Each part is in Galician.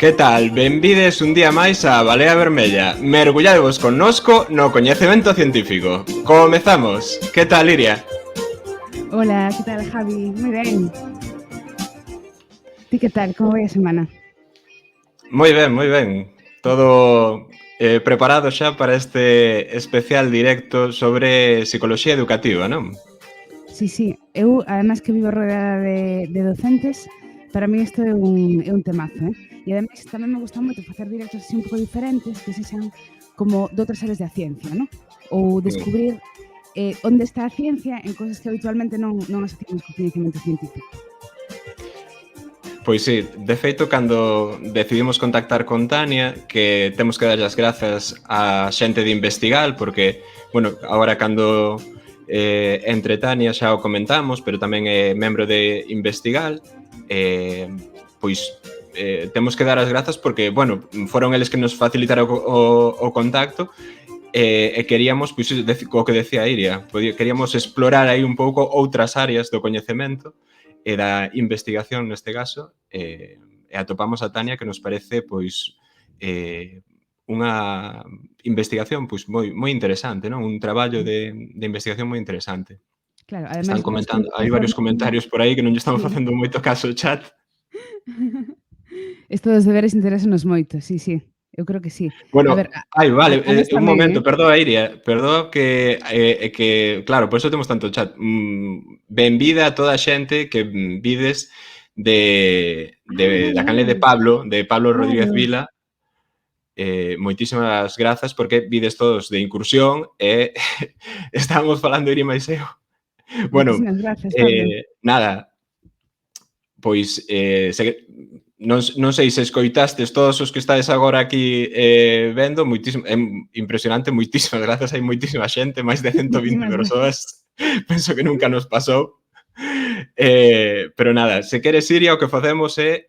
Que tal? Benvides un día máis á Balea Vermella. Mergulladevos connosco no coñecemento científico. Comezamos. Que tal, Iria? Hola, que tal, Javi? Moi ben. Ti que tal? Como vai a semana? Moi ben. Todo preparado xa para este especial directo sobre psicoloxía educativa, non? Sí. Eu, además que vivo rodeada de docentes, para mí isto é un temazo, eh? E ademais tamén me gusta moito facer directos así un pouco diferentes, que sexan como doutras áreas da ciencia, non? Ou descubrir onde está a ciencia en cousas que habitualmente non asociamos co coñecemento científico. Pois sí, de feito, cando decidimos contactar con Tania, que temos que darlle as grazas á xente de Investigal, porque, bueno, agora cando entre Tania xa o comentamos, pero tamén é membro de Investigal, pois temos que dar as grazas porque, bueno, foron eles que nos facilitaron o contacto e queríamos, pois, o que decía Iria, queríamos explorar aí un pouco outras áreas do coñecemento e da investigación neste caso, e atopamos a Tania, que nos parece, pois, unha investigación, pois, moi interesante, non? Un traballo de investigación moi interesante. Claro, ademais Están vos comentando, hai varios comentarios por aí que non lle estamos facendo moito caso ao chat. Isto dos deberes interésanos moito, sí. Eu creo que sí. A ver, Bueno, vale, a nós un tamén, momento, perdoa, Iria, perdoa que claro, por iso temos tanto chat. Benvida a toda a xente que vides da canle de Pablo Rodríguez Claro. Vila. Moitísimas grazas porque vides todos de incursión e estábamos falando Iria máis eu. Bueno, Moitísimas grazas, Pablo. nada, pois non sei se escoitastes todos os que estades agora aquí vendo, impresionante, moitísimas grazas, hai moitísima xente, máis de 120 Moitísimas persoas, grazas. penso que nunca nos pasou. Pero nada, se queres, Iria, o que facemos é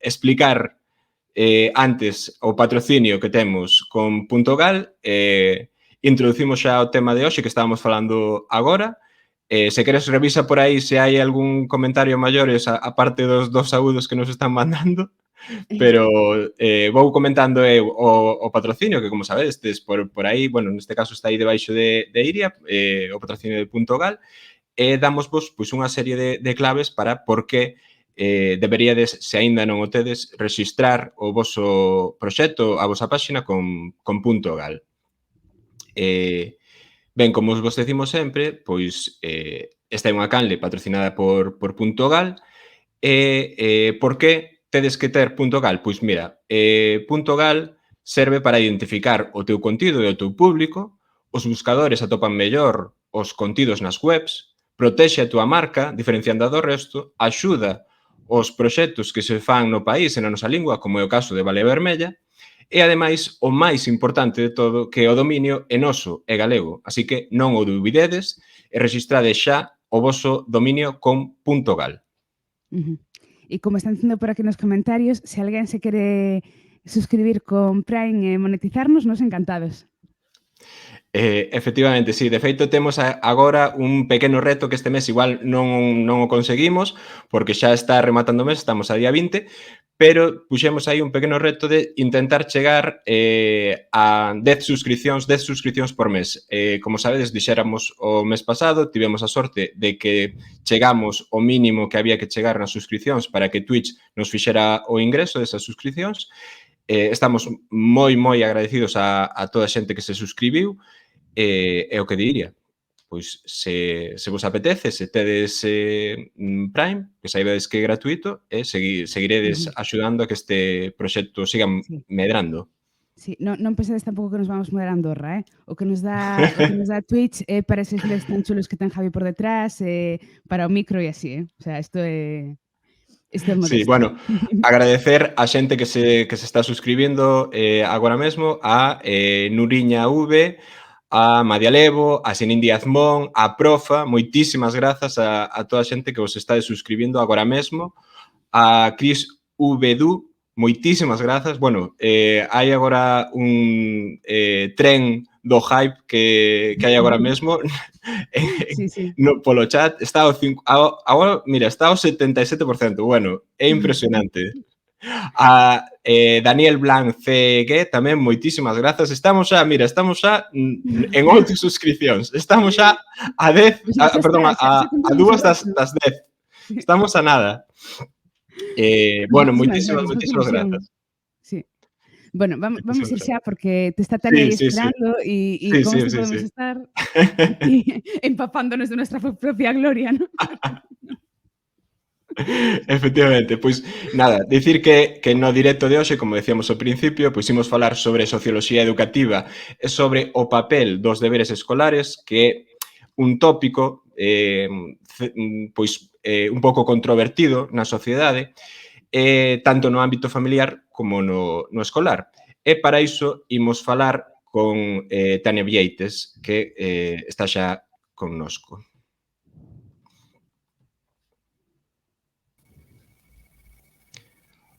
explicar antes o patrocinio que temos con Puntogal, introducimos xa o tema de hoxe que estábamos falando agora. Se queres, revisa por aí se hai algún comentario maiores a parte dos saúdos que nos están mandando, pero vou comentando eu o patrocinio, que como sabestes por aí, bueno, neste caso está aí debaixo de Iria, o patrocinio de Puntogal, e damosvos pois unha serie de claves para por que deberíades, se aínda non o tedes, rexistrar o voso proxecto, a vosa páxina con Puntogal. Ben, como vos decimos sempre, pois esta é unha canle patrocinada por Puntogal e por que tedes que ter Puntogal? Pois mira, Puntogal serve para identificar o teu contido e o teu público, os buscadores atopan mellor os contidos nas webs, protexe a túa marca, diferenciando do resto, axuda os proxectos que se fan no país e na nosa lingua, como é o caso de Balea Vermella, e, ademais, o máis importante de todo, que o dominio é noso, é galego. Así que non o dubidedes e rexistrade xa o voso dominio con .gal. E como están dicindo por aquí nos comentarios, se alguén se quere suscribir con Prime e monetizarnos, nos encantados. Efectivamente, sí. De feito, temos agora un pequeno reto que este mes igual non o conseguimos, porque xa está rematando o mes, estamos a día 20, pero puxemos aí un pequeno reto de intentar chegar a 10 suscripcións por mes. Como sabedes, dixéramos o mes pasado, tivemos a sorte de que chegamos ao mínimo que había que chegar nas suscripcións para que Twitch nos fixera o ingreso desas suscripcións. Estamos moi agradecidos a toda a xente que se suscribiu. E o que diría, pois se vos apetece, se tedes Prime, que saibades que é gratuito, e seguiredes axudando a que este proxecto siga medrando. Sí, non pensades tampouco que nos vamos mudar a Andorra, O que nos dá Twitch é para eses LEDs tan chulos que ten Javi por detrás, para o micro e así, O sea, isto é modesto. Sí, bueno, agradecer a xente que se está suscribindo agora mesmo, a Nuriña V, a Madia Levo, a Senín Díaz Mon, a Profa, moitísimas grazas a toda a xente que vos está suscribindo agora mesmo, a Cris Vdu, moitísimas grazas. Bueno, hai agora un tren do hype que hai agora mesmo Sí. polo chat. Está agora, mira, está ao 77%. Bueno, é impresionante. A Daniel Blanc CG tamén moitísimas grazas. Estamos xa, mira, estamos xa en 8 suscripcións. Estamos xa a 10, Pois xa perdón, está, xa a cumprimos o 2 reto. das 10. Sí. Estamos a nada. Pois Bueno, moitísimas moitísimas, grazas, fai moitísimas ilusión. grazas. Sí. Bueno, vamos Moitísimas ir xa grazas. porque te está Tania Sí, aí sí, sí. esperando e Sí, con sí, esto sí, podemos sí. estar aquí empapándonos de nuestra propia gloria, ¿no? Efectivamente, pois nada, dicir que no directo de hoxe, como decíamos ao principio, pois imos falar sobre socioloxía educativa e sobre o papel dos deberes escolares, que é un tópico un pouco controvertido na sociedade, tanto no ámbito familiar como no escolar. E para iso imos falar con Tania Vieites, que está xa connosco.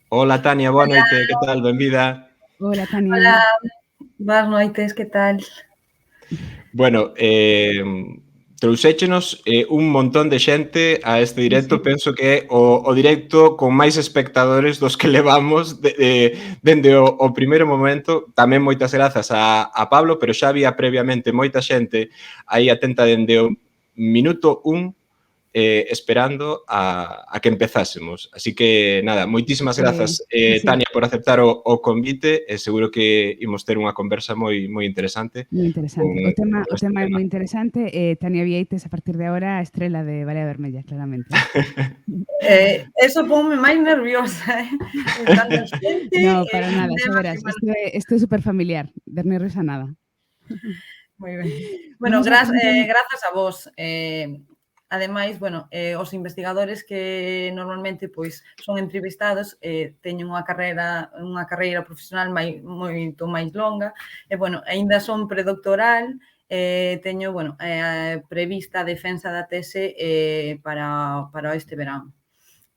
Hola, Tania, boa Hola, noite, que tal? Benvida. Hola, Tania. hola, boas noites, que tal? Bueno, trouxéchenos un montón de xente a este directo, Sí. penso que é o directo con máis espectadores dos que levamos dende o primeiro momento. Tamén moitas grazas a Pablo, pero xa había previamente moita xente aí atenta dende o minuto 1 esperando a que empezásemos. Así que, nada, moitísimas grazas, Sí. Tania, por aceptar o convite. Seguro que imos ter unha conversa moi interesante. Moi interesante. O tema é moi interesante. Tania Vieites, a partir de agora, a estrela de Barea Vermella, claramente. Eso ponme máis nerviosa, Estando xente, No, para nada, xa temas verás. igual. Isto é super familiar, de nervios a nada. Moi ben. Bueno, Vamos a presentar grazas a vos. Ademais, bueno, os investigadores que normalmente pois son entrevistados teñen unha carreira profesional moito máis longa e, bueno, aínda son predoctoral teño, bueno, prevista a defensa da tese para este verán.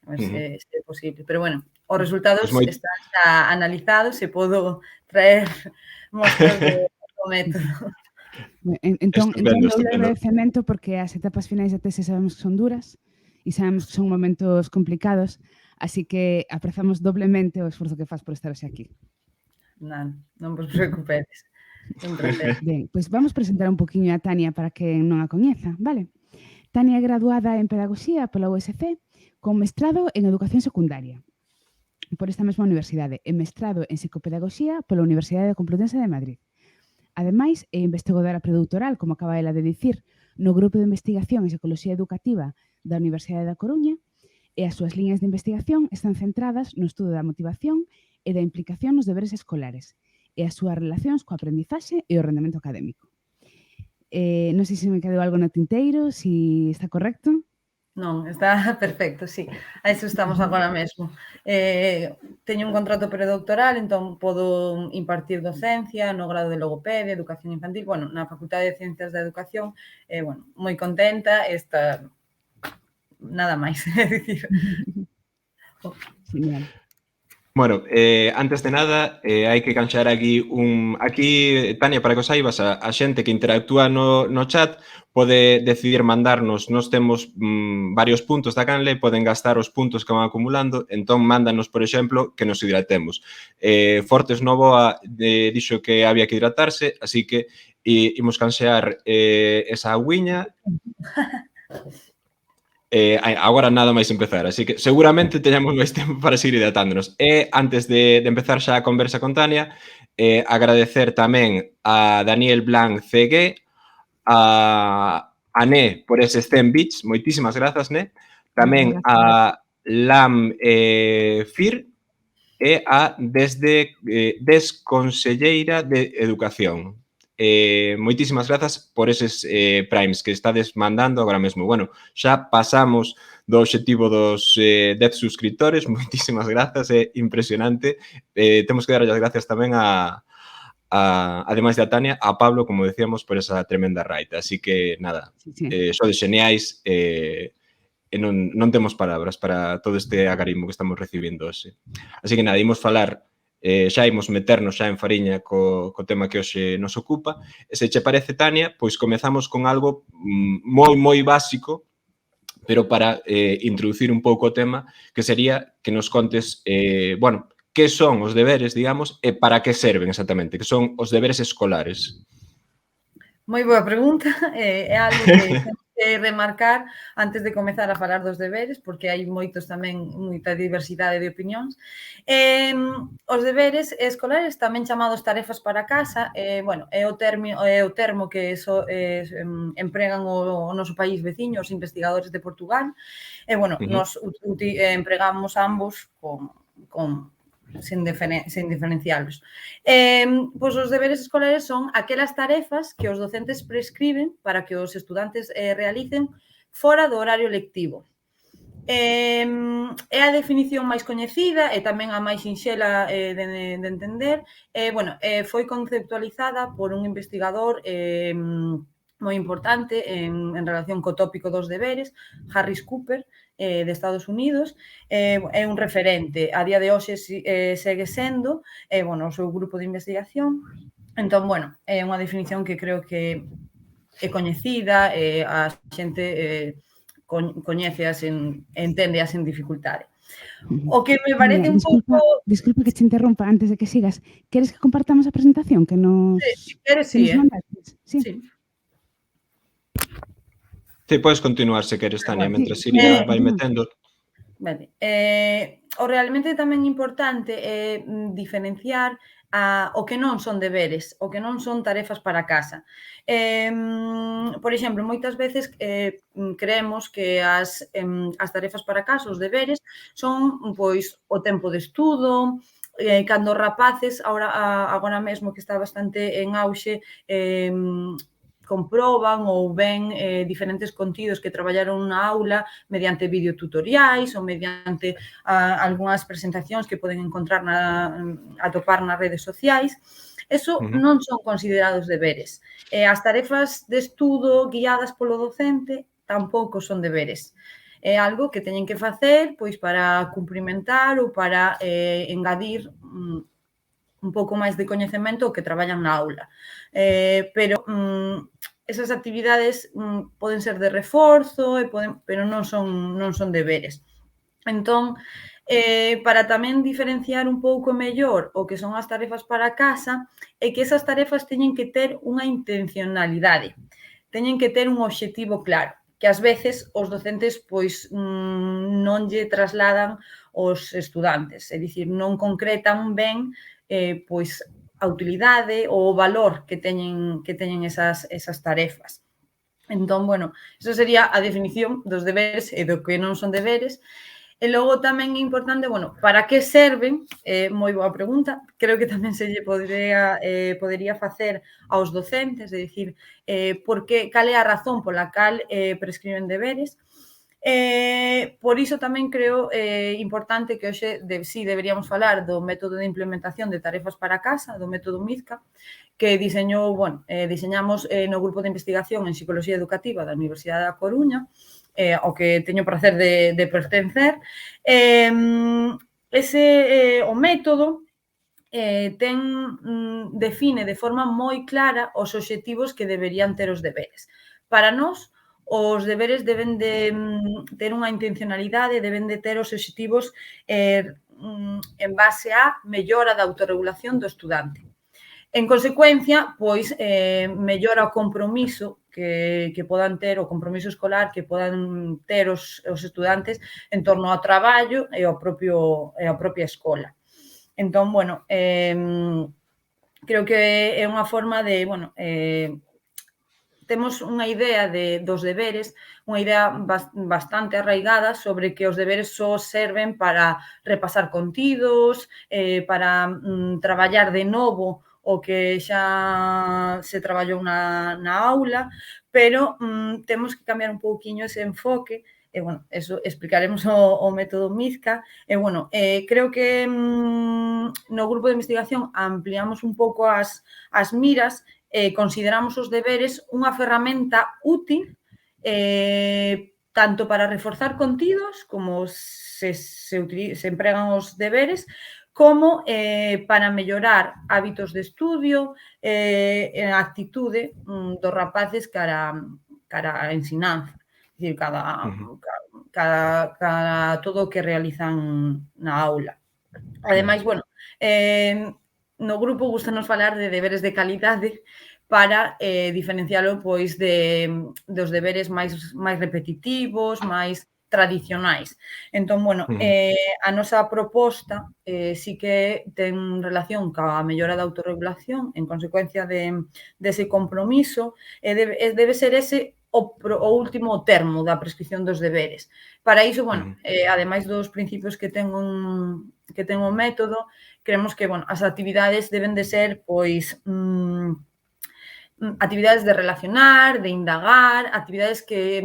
A ver se é posible. Pero, bueno, os resultados Pues están xa analizados e podo traer mostras do método. Entón, Estupendo, doble estupendo. agradecemento porque as etapas finais da tese sabemos que son duras e sabemos que son momentos complicados, así que aprezamos doblemente o esforzo que faz por estar aquí. Non vos preocupedes. É un placer. Ben, pois vamos presentar un poquinho a Tania para que non a coñeza, vale? Tania é graduada en Pedagogía pola USC con mestrado en Educación Secundaria por esta mesma universidade e mestrado en Psicopedagogía pola Universidade Complutense de Madrid. Ademais, é investigadora predoutoral, como acaba ela de dicir, no Grupo de Investigación en Psicoloxía Educativa da Universidade da Coruña e as súas liñas de investigación están centradas no estudo da motivación e da implicación nos deberes escolares e as súas relacións coa aprendizaxe e o rendemento académico. Non sei se me quedou algo no tinteiro, se está correcto. Non, está perfecto, sí. A iso estamos agora mesmo. Teño un contrato predoctoral, entón podo impartir docencia no grado de logopedia, educación infantil, bueno, na Facultade de Ciencias da Educación, bueno, moi contenta, nada máis, é dicir. Genial. Bueno, antes de nada, hai que canxar aquí Aquí, Tania, para que o saibas, a xente que interactúa no chat pode decidir mandarnos. Nós temos varios puntos da canle, poden gastar os puntos que van acumulando, entón mándanos, por exemplo, que nos hidratemos. Fortes Novoa dixo que había que hidratarse, así que imos canxear esa agüiña. Agora nada máis empezar, así que seguramente teñamos máis tempo para seguir hidratándonos. E antes de empezar xa a conversa con Tania, agradecer tamén a Daniel Blanc CG, a Né por ese 100 bits, moitísimas grazas, Né. Tamén a Lam Fir e a Desconselleira de Educación. Moitísimas grazas por eses primes que estades mandando agora mesmo. Bueno, xa pasamos do obxectivo dos 10 suscriptores, moitísimas grazas, é impresionante. Temos que dar as gracias tamén ademais de a Tania, a Pablo, como decíamos, por esa tremenda raita. Así que, nada, sodes xeneais e non temos palabras para todo este agarimo que estamos recibindo hoxe. Así que, nada, imos falar xa imos meternos xa en fariña co tema que hoxe nos ocupa. E se che parece, Tania, pois comezamos con algo moi básico, pero para introducir un pouco o tema, que sería que nos contes, bueno, que son os deberes, digamos, e para que serven exactamente, que son os deberes escolares. Moi boa pregunta, é algo que temos que remarcar antes de comezar a falar dos deberes, porque hai moita diversidade de opinións. Os deberes escolares, tamén chamados tarefas para casa, bueno, é o termo que empregan o noso país veciño, os investigadores de Portugal, e, bueno, nos empregamos ambos sen diferencialos. Pois os deberes escolares son aquelas tarefas que os docentes prescriben para que os estudantes realicen fora do horario lectivo. É a definición máis coñecida e tamén a máis sinxela de entender. Foi conceptualizada por un investigador moi importante en relación co tópico dos deberes, Harris Cooper, de Estados Unidos, é un referente. A día de hoxe segue sendo, o seu grupo de investigación. Entón, é unha definición que creo que é coñecida, a xente coñéceas, enténdeas en dificultade. O que me parece un pouco... Disculpa que te interrompa antes de que sigas. Queres que compartamos a presentación que nos... Sí, queres, sí, mandaste? Sí. Te podes continuar se queres, Tania, mentre Siria vai metendo. Vale. O realmente tamén importante é diferenciar o que non son deberes, o que non son tarefas para casa. Por exemplo, moitas veces creemos que as tarefas para casa, os deberes, son pois o tempo de estudo, cando os rapaces, agora mesmo que está bastante en auxe, comproban ou ven diferentes contidos que traballaron na aula mediante videotutoriais ou mediante algunhas presentacións que poden encontrar atopar nas redes sociais. Eso non son considerados deberes. As tarefas de estudo guiadas polo docente tampouco son deberes. É algo que teñen que facer pois para cumprimentar ou para engadir un pouco máis de coñecemento o que traballan na aula. Pero esas actividades poden ser de reforzo, pero non son deberes. Entón, para tamén diferenciar un pouco mellor o que son as tarefas para casa, é que esas tarefas teñen que ter unha intencionalidade, teñen que ter un obxectivo claro, que ás veces os docentes pois non lle trasladan aos estudantes, é dicir, non concretan ben pois a utilidade ou o valor que teñen esas tarefas. Entón, esa sería a definición dos deberes e do que non son deberes. E logo tamén é importante, para que serven? Moi boa pregunta. Creo que tamén se lle podería facer aos docentes, é dicir, cal é a razón pola cal prescriben deberes. Por iso tamén creo importante que hoxe deberíamos falar do método de implementación de tarefas para casa, do método MIZCA, que diseñamos no grupo de investigación en Psicoloxía Educativa da Universidade da Coruña, ao que teño o prazer de pertencer. O método define de forma moi clara os obxectivos que deberían ter os deberes. Para nós, os deberes deben de ter unha intencionalidade, deben de ter os obxectivos en base á mellora da autorregulación do estudante. En consecuencia, pois, mellora o compromiso que podan ter, o compromiso escolar que podan ter os estudantes en torno ao traballo e a propia escola. Entón, creo que é unha forma de, temos unha idea dos deberes, unha idea bastante arraigada sobre que os deberes só serven para repasar contidos, para traballar de novo o que xa se traballou na aula, pero temos que cambiar un pouquiño ese enfoque, e, eso explicaremos o método MIZCA, e, creo que no grupo de investigación ampliamos un pouco as miras, consideramos os deberes unha ferramenta útil tanto para reforzar contidos, como se empregan os deberes, como para mellorar hábitos de estudio e a actitude dos rapaces cara a ensinanza. É dicir, cada todo o que realizan na aula. Ademais, bueno, no grupo gustanos falar de deberes de calidade para diferencialo pois dos deberes máis repetitivos, máis tradicionais. Entón, bueno, a nosa proposta sí que ten relación ca mellora da autorregulación en consecuencia dese compromiso e debe ser ese o último termo da prescripción dos deberes. Para iso, bueno, ademais dos principios que ten o método, creemos que, bueno, as actividades deben de ser, pois, actividades de relacionar, de indagar, actividades que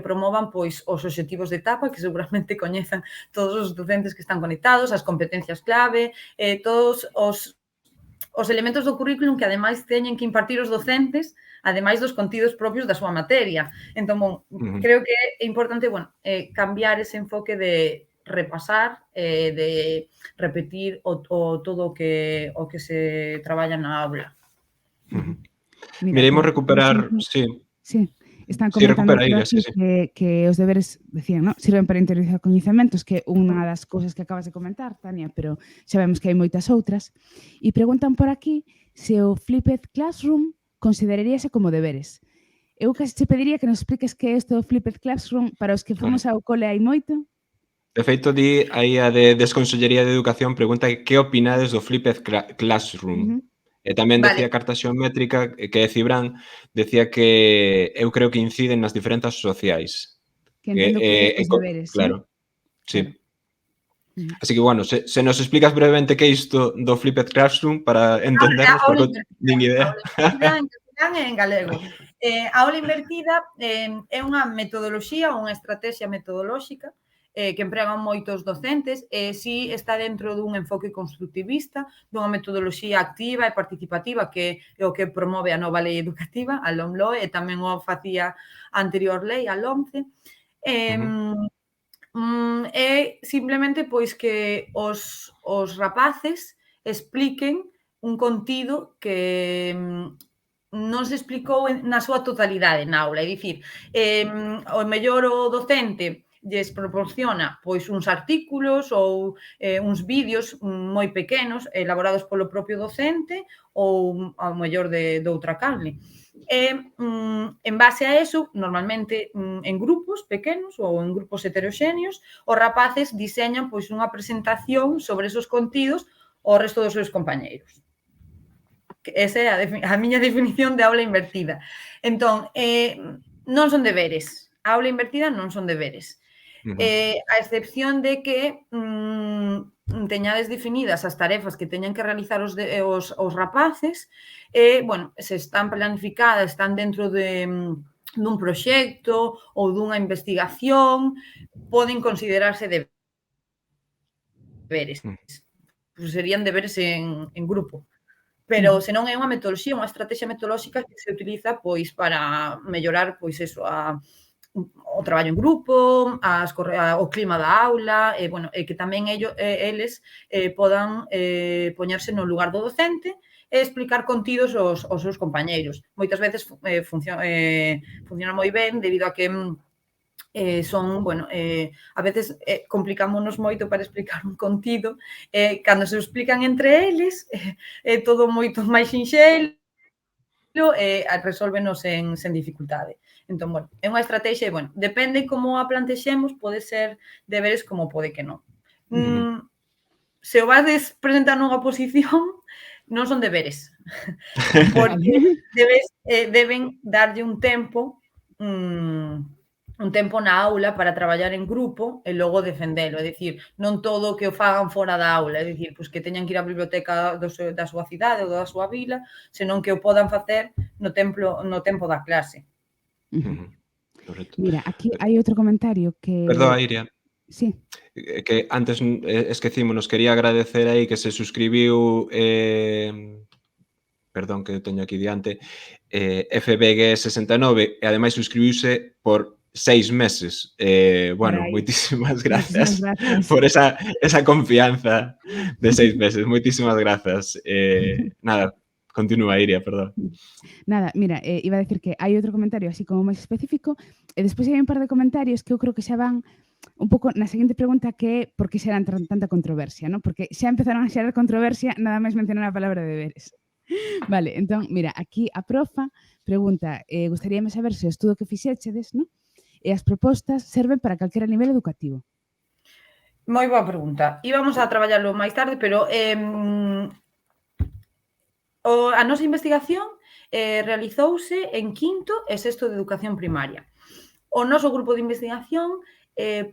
promovan pois os obxectivos de etapa, que seguramente coñezan todos os docentes que están conectados, as competencias clave, todos os elementos do currículum que ademais teñen que impartir os docentes, ademais dos contidos propios da súa materia. Entón, bon, creo que é importante, bueno, cambiar ese enfoque de repasar, de repetir todo o que se traballa na aula. Miremos recuperar, sí. Sí, están Sí, comentando recupera por Iria, sí, aquí que os deberes, decían, ¿no? Sirven para interiorizar coñecementos, que unha das cousas que acabas de comentar, Tania, pero sabemos que hai moitas outras. E preguntan por aquí se o Flipped Classroom consideraríase como deberes. Eu casi te pediría que nos expliques que é isto do Flipped Classroom para os que fomos ao cole hai moito. De feito, di aí a de Desconsellería de Educación pregunta que opinades do Flipped Classroom. E tamén decía Carta Xeométrica que é Cibran, decía que eu creo que inciden nas diferenzas sociais. Que entendo que os deberes, claro, sí. Así que, bueno, se nos explicas brevemente que é isto do Flipped Classroom para entendernos, porque nin idea. A aula invertida en castelán e en galego. A aula invertida é unha metodoloxía, unha estrategia metodolóxica que empregan moitos docentes e si está dentro dun enfoque constructivista, dunha metodoloxía activa e participativa que é o que promove a nova lei educativa, a LOMLOE, e tamén o facía a anterior lei, a LOMCE. É simplemente pois que os rapaces expliquen un contido que non se explicou na súa totalidade na aula. É dicir, o mellor o docente lles proporciona pois uns artículos ou uns vídeos moi pequenos elaborados polo propio docente ou ao mellor de outra canle. En base a eso, normalmente en grupos pequenos ou en grupos heteroxéneos, os rapaces diseñan pois unha presentación sobre esos contidos ao resto dos seus compañeiros. Esa é a miña definición de aula invertida. Entón, non son deberes. A aula invertida non son deberes. A excepción de que teñades definidas as tarefas que teñen que realizar os rapaces, bueno, se están planificadas, están dentro dun proxecto ou dunha investigación, poden considerarse deberes. Serían deberes en grupo. Pero se non é unha metodoloxía, unha estrategia metodolóxica que se utiliza pois para mellorar pois eso, o traballo en grupo, o clima da aula, bueno, e que tamén eles podan poñerse no lugar do docente e explicar contidos aos seus compañeiros. Moitas veces funciona moi ben debido a que son, bueno, a veces complicámonos moito para explicar un contido, cando se explican entre eles, é todo moito máis sinxelo e resolvenos sen dificultade. Entón, bueno, é unha estrategia e, bueno, depende como a plantexemos, pode ser deberes como pode que non. Se o vades presentar nunha oposición, non son deberes, porque deben darlle un tempo na aula para traballar en grupo e logo defendelo, é dicir, non todo o que o fagan fora da aula, é dicir, pois que teñan que ir á biblioteca da súa cidade ou da súa vila, senón que o podan facer no tempo da clase. Mira, aquí hai outro comentario que... Perdoa, Iria. Sí. Que antes esquecímonos, quería agradecer aí que se suscribiu, perdón que teño aquí diante, FBG69 e ademais suscribiuse por 6 meses. Bueno, moitísimas grazas por esa confianza de 6 meses. Moitísimas grazas. Nada, Continúa, Iria, perdón. Nada, mira, iba a decir que hai outro comentario así como máis específico e despois hai un par de comentarios que eu creo que xa van un pouco na seguinte pregunta que é por que xeran tanta controversia, ¿no? Porque xa empezaron a xerar controversia nada máis mencionar a palabra deberes. Vale, entón, mira, aquí a profa pregunta, gustaríame saber se o estudo que fixéchedes, ¿no? E as propostas serven para calquera nivel educativo. Moi boa pregunta. Íbamos a traballalo máis tarde, pero a nosa investigación realizouse en quinto e sexto de educación primaria. O noso grupo de investigación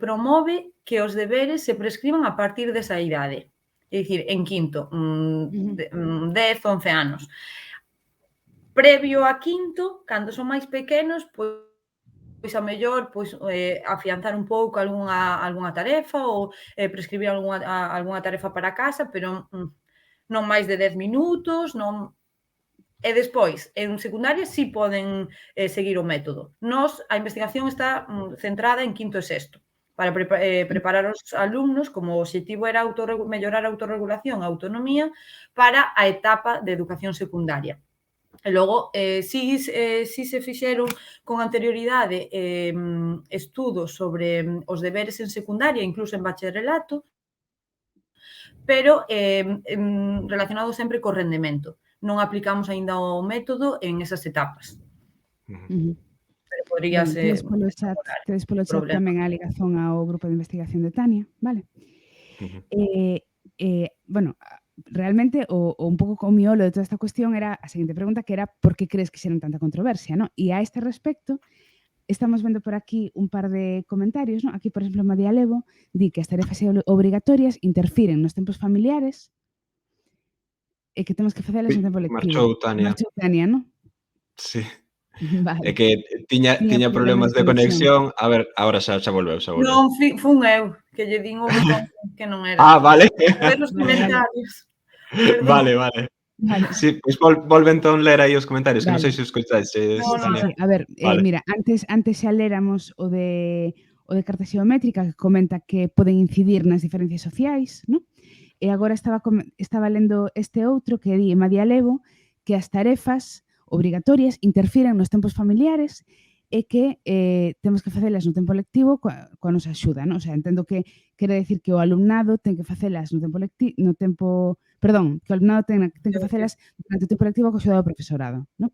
promove que os deberes se prescriban a partir desa idade. É dicir, en quinto, 10, 11 anos. Previo a quinto, cando son máis pequenos, pois a mellor afianzar un pouco algunha tarefa ou prescribir algunha tarefa para casa, pero non máis de 10 minutos, non. E despois, en secundaria, sí poden seguir o método. A investigación está centrada en quinto e sexto, para preparar os alumnos, como o obxectivo era mellorar a autorregulación e autonomía para a etapa de educación secundaria. E logo, si se fixeron con anterioridade estudos sobre os deberes en secundaria, incluso en bacharelato, pero relacionado sempre co rendemento. Non aplicamos aínda o método en esas etapas. Pero podría ser... Tedes polo chat tamén a ligazón ao grupo de investigación de Tania, vale? Bueno, realmente o un pouco co miolo de toda esta cuestión era a seguinte pregunta, que era por que crees que xeran tanta controversia, ¿no? E a este respecto, estamos vendo por aquí un par de comentarios, ¿no? Aquí, por exemplo, María Levo di que as tarefas obrigatorias interfiren nos tempos familiares e que temos que facelas no tempo lectivo. Marchou Tania, ¿no? Sí. Vale. É que tiña problemas de conexión. A ver, agora xa volveu. Non, fun eu, que lle din o botón que non era. Vale. Ver os comentarios. Vale. Sí, pois volve entón ler aí os comentarios, que non sei se escoitaches, Tania. Sí. A ver, mira, antes xa léramos o de carta xeométrica, que comenta que poden incidir nas diferencias sociais, ¿no? E agora estaba lendo este outro que di María Levo que as tarefas obrigatorias interfiren nos tempos familiares e que temos que facelas no tempo lectivo coa nosa axuda, ¿no? O sea, entendo que quere decir que o alumnado ten que facelas que o alumnado ten que facelas durante o tempo lectivo coa axuda do profesorado, ¿no?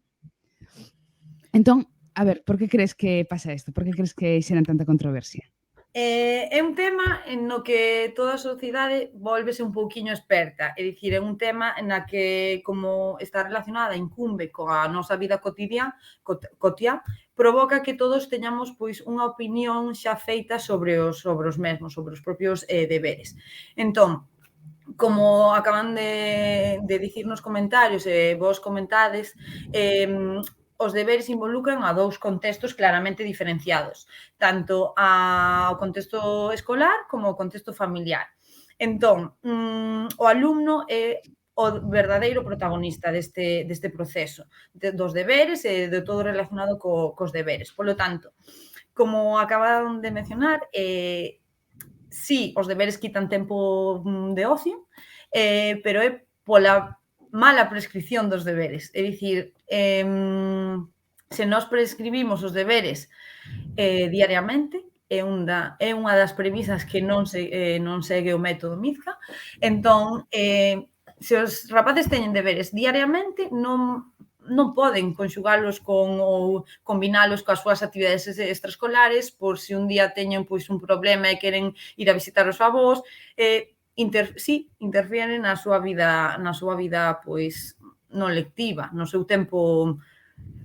Entón, a ver, por que crees que pasa isto? Por que crees que xeran tanta controversia? É un tema no que toda a sociedade volvese un pouquiño experta, é dicir, é un tema na que, como está relacionada, incumbe coa nosa vida cotiá, provoca que todos teñamos pois unha opinión xa feita sobre os mesmos, sobre os propios deberes. Entón, como acaban de dicir nos comentarios e vos comentades, os deberes involucran a dous contextos claramente diferenciados, tanto ao contexto escolar como ao contexto familiar. Entón, o alumno é o verdadeiro protagonista deste proceso, dos deberes e de todo relacionado cos deberes. Polo tanto, como acaban de mencionar, sí, os deberes quitan tempo de ocio, pero é pola mala prescripción dos deberes. É dicir, se nós prescribimos os deberes diariamente, é unha das premisas que non segue o método Mizka. Entón, se os rapaces teñen deberes diariamente, non poden conxugalos ou combinalos coas súas actividades extraescolares, por se un día teñen pois un problema e queren ir a visitar os avós, interfieren na súa vida pois non lectiva, no seu tempo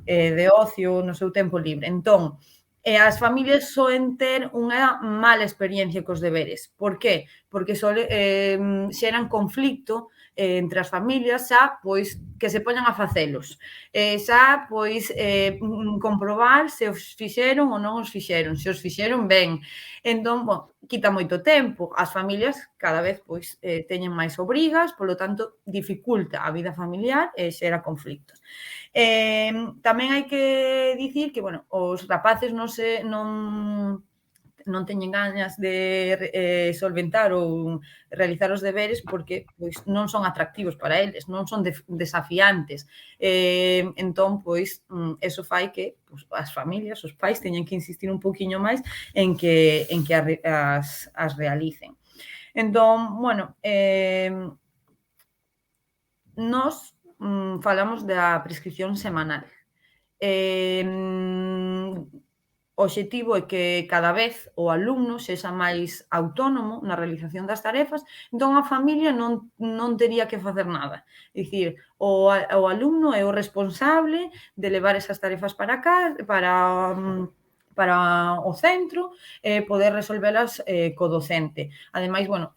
de ocio, no seu tempo libre. Entón, as familias soen ter unha mala experiencia cos deberes. Por qué? Porque xeran conflicto entre as familias xa pois que se poñan a facelos, xa pois comprobar se os fixeron ou non os fixeron, se os fixeron ben. Entón, quita moito tempo, as familias cada vez pois teñen máis obrigas, polo tanto dificulta a vida familiar e xera conflictos. Tamén hai que dicir que, os rapaces non teñen gañas de solventar ou realizar os deberes porque pois, non son atractivos para eles, non son desafiantes. Entón, pois, eso fai que pois, as familias, os pais, teñen que insistir un poquinho máis en que as realicen. Entón, bueno, nós falamos da prescripción semanal. O obxectivo é que cada vez o alumno sexa máis autónomo na realización das tarefas, entón a familia non tería que facer nada. É dicir, o alumno é o responsable de levar esas tarefas para o centro e poder resolvelas co docente. Ademais, bueno,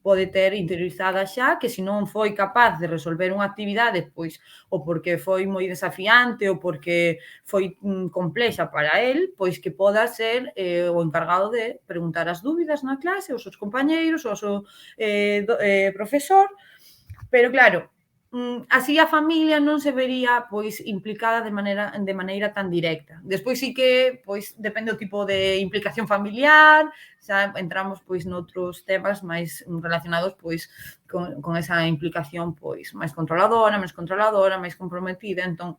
pode ter interiorizada xa que se non foi capaz de resolver unha actividade, pois, ou porque foi moi desafiante ou porque foi complexa para el, pois que poda ser o encargado de preguntar as dúbidas na clase, aos seus compañeiros, ao seu profesor, pero claro, así a familia non se vería pois implicada de maneira tan directa. Despois sí que pois depende do tipo de implicación familiar, xa entramos pois noutros temas máis relacionados pois con esa implicación pois máis controladora, máis comprometida. Entón,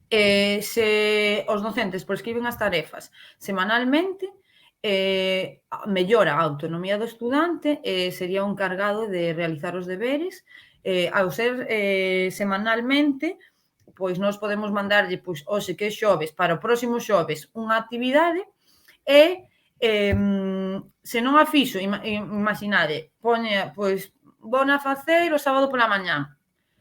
se os docentes prescriben as tarefas semanalmente, mellora a autonomía do estudante, sería o encargado de realizar os deberes. Ao ser semanalmente, pois nós podemos mandarlle pois, hoxe que é xoves, para o próximo xoves unha actividade e se non a fixo, imaginade, poña, pois, vona facer o sábado pola mañá.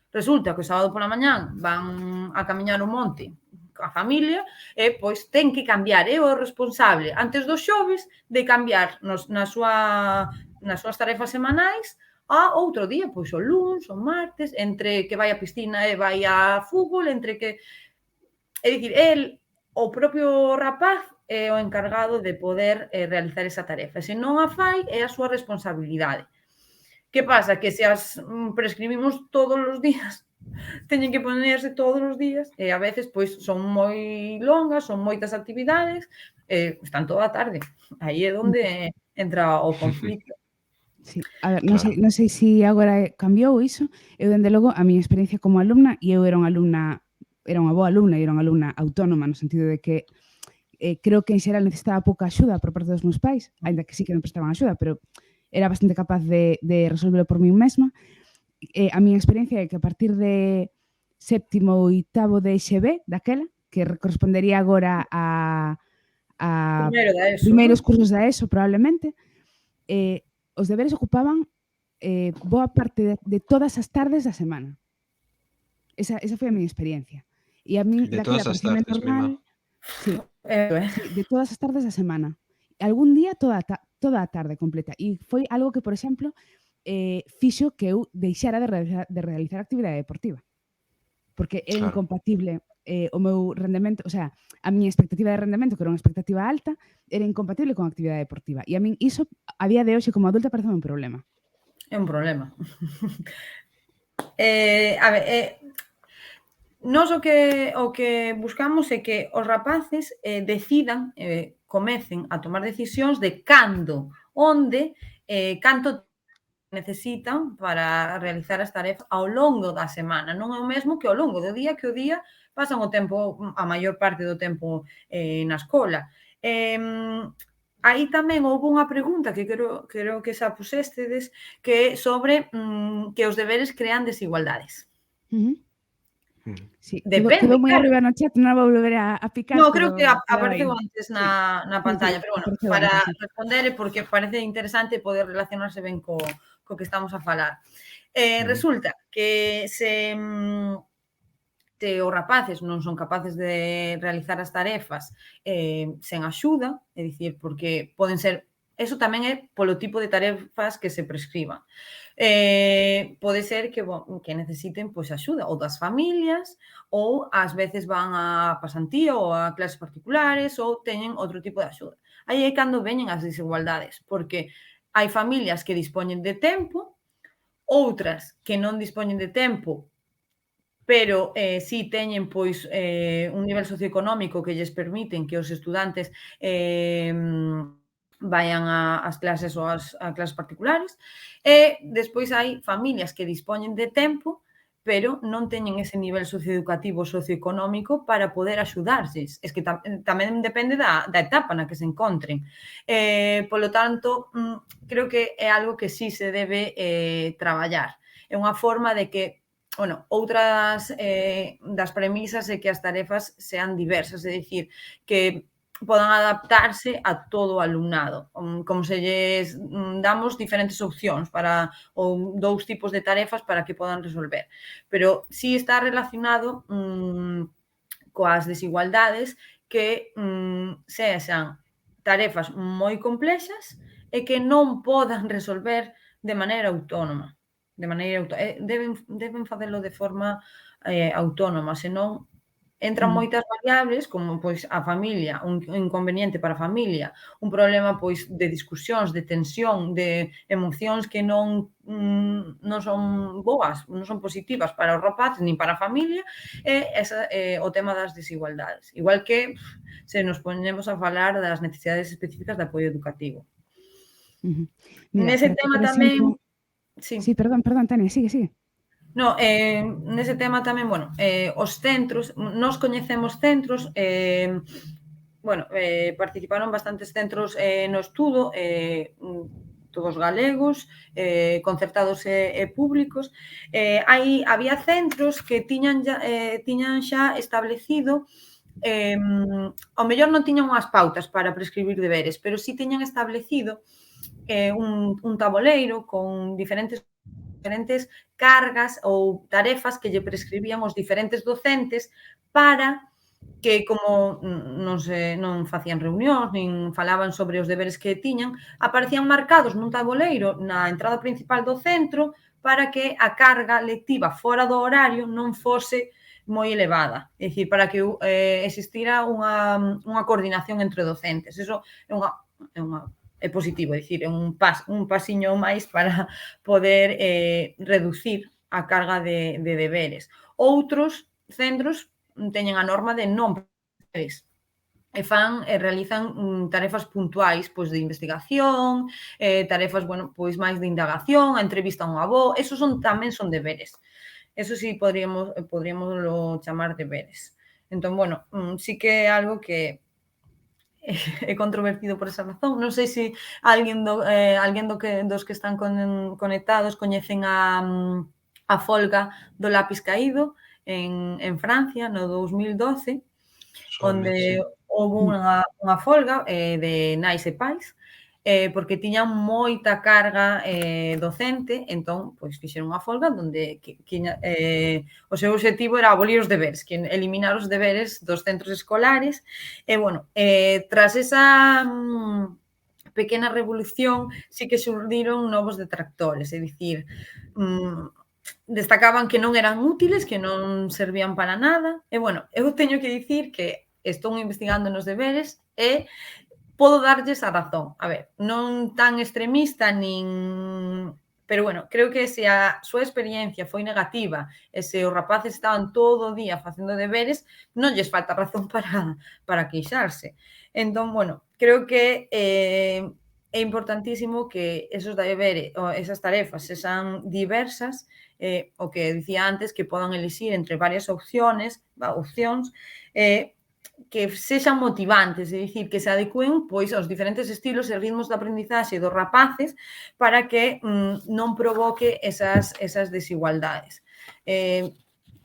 Resulta que o sábado pola mañá van a camiñar o monte a familia e, pois, ten que cambiar, é o responsable antes dos xoves de cambiar nas súas tarefas semanais a outro día, pois o luns, o martes, entre que vai á piscina e vai a fútbol, entre que... É dicir, o propio rapaz é o encargado de poder realizar esa tarefa. Se non a fai, é a súa responsabilidade. Que pasa? Que se as prescribimos todos os días, teñen que ponerse todos os días e a veces pois son moi longas, son moitas actividades, están toda a tarde. Aí é onde entra o conflito. Sí, a ver, non sei se agora cambiou iso. Eu, dende logo, a miña experiencia como alumna, e eu era unha boa alumna e era unha alumna autónoma no sentido de que creo que en xeral necesitaba pouca axuda por parte dos meus pais, aínda que sí que me prestaban axuda, pero era bastante capaz de resolverlo por mí mesma. A miña experiencia é que a partir de séptimo ou oitavo de EXB, daquela, que correspondería agora a primeiros cursos da ESO, probablemente, os deberes ocupaban boa parte de todas as tardes da semana. Esa foi a miña experiencia. E a min, de todas as tardes, normal, sí, de todas as tardes da semana. Algún día toda a tarde completa. E foi algo que, por exemplo, fixo que eu deixara de realizar actividade deportiva. Porque era incompatible o meu rendemento, o sea, a miña expectativa de rendemento, que era unha expectativa alta, era incompatible con a actividade deportiva. E a min iso, a día de hoxe, como adulta, parece un problema. É un problema. A ver, nós o que buscamos é que os rapaces decidan, comecen a tomar decisións de cando, onde, canto necesitan para realizar as tarefas ao longo da semana. Non é o mesmo que ao longo do día, que o día pasan o tempo, a maior parte do tempo na escola. Aí tamén houve unha pregunta que creo que xa puséstedes, que é sobre que os deberes crean desigualdades. Sí, quedou moi arriba no chat, non vou volver a picar. No, creo que apareceu antes na pantalla, pero bueno, para responder, porque parece interesante poder relacionarse ben co que estamos a falar. Resulta que se os rapaces non son capaces de realizar as tarefas sen axuda, é dicir, porque poden ser... Eso tamén é polo tipo de tarefas que se prescriban. Pode ser que necesiten pois, axuda ou das familias, ou ás veces van a pasantía ou a clases particulares, ou teñen outro tipo de axuda. Aí é cando veñen as desigualdades, porque hai familias que dispoñen de tempo, outras que non dispoñen de tempo, pero si teñen pois un nivel socioeconómico que lles permiten que os estudantes vayan ás clases ou a clases particulares, e despois hai familias que dispoñen de tempo pero non teñen ese nivel socioeducativo socioeconómico para poder axudarlles. Es que tamén depende da etapa na que se encontren. Polo tanto, creo que é algo que sí se debe traballar. É unha forma de que outras das premisas é que as tarefas sean diversas, é dicir, que podan adaptarse a todo o alumnado, como se lles damos diferentes opcións ou dous tipos de tarefas para que podan resolver. Pero sí está relacionado coas desigualdades que sexan tarefas moi complexas e que non podan resolver de maneira autónoma. Deben facelo de forma autónoma, senón entran moitas variables, como pois a familia, un inconveniente para a familia, un problema pois de discusións, de tensión, de emocións que non son boas, non son positivas para os rapaces nin para a familia, e o tema das desigualdades. Igual que se nos poñemos a falar das necesidades específicas de apoio educativo. Mira, Nese tema tamén... Sí, perdón, Tania, sigue. No, nese tema tamén, os centros, nós coñecemos centros, participaron bastantes centros no estudo, todos galegos, concertados e públicos. Había centros que tiñan xa establecido, ao mellor non tiñan unhas pautas para prescribir deberes, pero sí tiñan establecido un taboleiro con diferentes cargas ou tarefas que lle prescribían os diferentes docentes para que, como non facían reunións, nin falaban sobre os deberes que tiñan, aparecían marcados nun taboleiro na entrada principal do centro para que a carga lectiva fora do horario non fose moi elevada. É dicir, para que existira unha coordinación entre docentes. Eso é positivo, é dicir, é un pasiño máis para poder reducir a carga de deberes. Outros centros teñen a norma de non deberes e realizan tarefas puntuais pois de investigación, tarefas pois máis de indagación, a entrevista a un avó, esos tamén son deberes. Eso sí podríamos chamar deberes. Entón, sí que é algo que é controvertido por esa razón. Non sei se alguén dos que están conectados coñecen a folga do lápis caído en Francia no 2012, onde houve unha folga de nais e pais porque tiñan moita carga docente, entón fixeron unha folga onde o seu obxectivo era abolir os deberes, eliminar os deberes dos centros escolares e, tras esa pequena revolución sí que xurdiron novos detractores, é dicir, destacaban que non eran útiles, que non servían para nada e, eu teño que dicir que estou investigando nos deberes e podo darlles a razón. A ver, non tan extremista nin... Pero, creo que se a súa experiencia foi negativa e se os rapaces estaban todo o día facendo deberes, non lles falta razón para queixarse. Entón, creo que é importantísimo que esos deberes, esas tarefas, sexan diversas, o que dicía antes, que podan elixir entre varias opcións, que sexan motivantes, é dicir, que se adecúen aos diferentes estilos e ritmos de aprendizaxe dos rapaces para que non provoque esas desigualdades.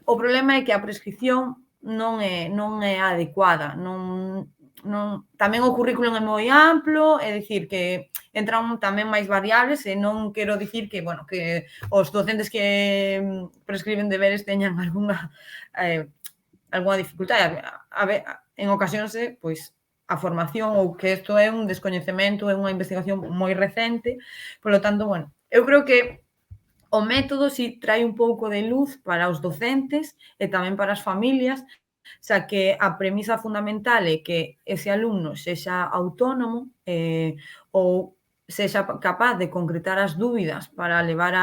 O problema é que a prescripción non é adecuada, tamén o currículum é moi amplo, é dicir, que entran tamén máis variables e non quero dicir que os docentes que prescriben deberes teñan algunha dificultade. En ocasións a formación ou que isto é un descoñecemento, é unha investigación moi recente, polo tanto, eu creo que o método si trae un pouco de luz para os docentes e tamén para as familias, xa que a premisa fundamental é que ese alumno sexa autónomo ou sexa capaz de concretar as dúbidas para levar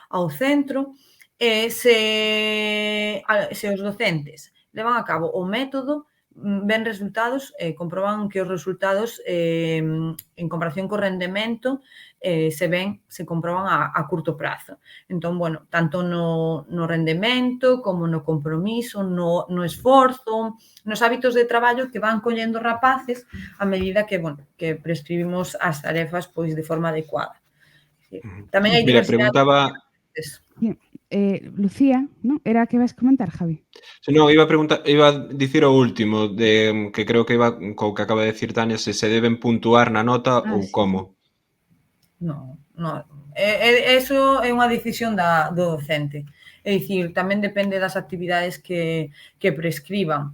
ao centro Se os docentes levan a cabo o método, ven resultados, comproban que os resultados en comparación co rendemento se comproban a curto prazo. Entón, bueno, tanto no rendemento como no compromiso, no esforzo, nos hábitos de traballo que van collendo rapaces a medida que, bueno, que prescribimos as tarefas pois de forma adecuada. Tamén hai Mira, diversidade. preguntaba... Bien. Lucía, ¿no? Era que vas comentar, Javi? Non, iba a dicir o último, que creo que iba co que acaba de dicir Tania, se deben puntuar na nota ou Sí. como. Non. Eso é unha decisión do docente. É dicir, tamén depende das actividades que prescriban.